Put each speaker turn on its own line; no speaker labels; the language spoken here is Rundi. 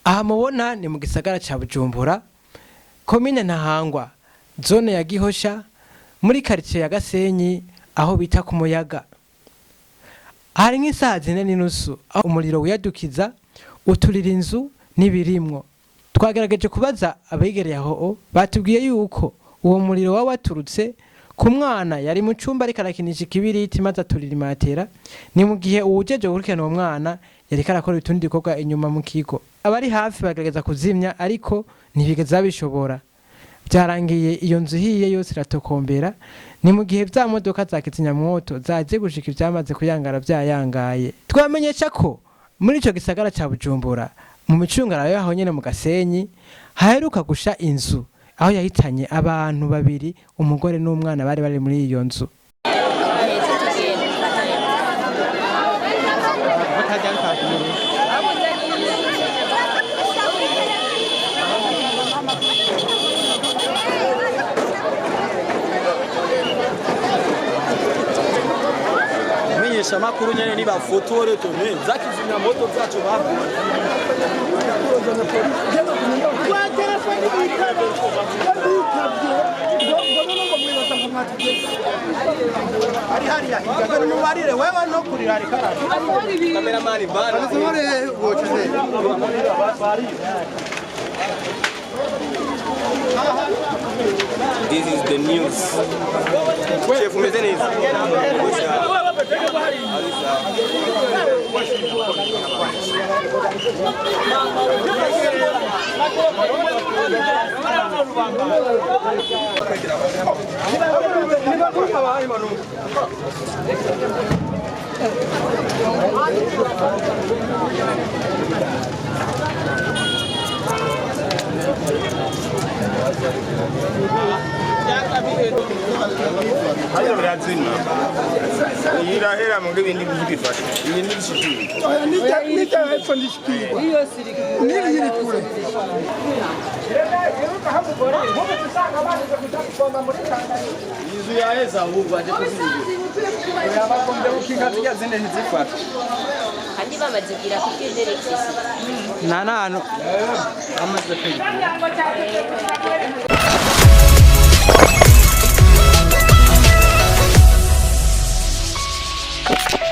aha mubona ni mu gisagara ca Bujumbura, komine Ntahangwa, zone ya Gihosha, muri quartier ya Gasenyi, aho bita ku Muyaga. Hari nk'isaha 4:30 aho umuriro wiyadukiza uturira inzu n'ibirimwo. Twagerageje kubaza abegereye aho, batubwiye yuko uwo muriro waturutse ku mwana yari mu cumba ariko arakinisha ikibiriti maze aturira imatera, ni mu gihe uwujeje gukurikirana uwo mwana yariko arakora utundi bikorwa inyuma mu kigo. Abari hafi bagerageza kuzimya ariko ntibigeze babishobora. Byarangiye iyo nzu hiye yose iratokombera, ni mu gihe vya modoka za kizimyamwoto zaje gushika ivyamaze kuyangara vyayangaye. Twamenyesha ko muri ico gisagara ca Bujumbura mu micungararo yaho nyene mu Gasenyi haheruka gusha inzu aho yahitanye abantu babiri, umugore n'umwana bari muri iyo nzu.
Menyesha makuru nyene ni bafotore tone zakizimya moto zacu babu.
Ari hariya higa no warire wewe no kurira ari karari.
Cameraman bana. This is the news. Chef Mezenes.
Hayo birazina. Irahera mu bindi bifasha. Iyi ni bishiki. Nita iPhone ishikirwa. Iyo siri. Niri kure. Izu yaheza ahubwo aje kuzigira. Yabakombe ukinga zijya zinde ntizifata.
Kandi bamazigira kukiderekisa.
Nano
Amaze kwiga.
Thank you.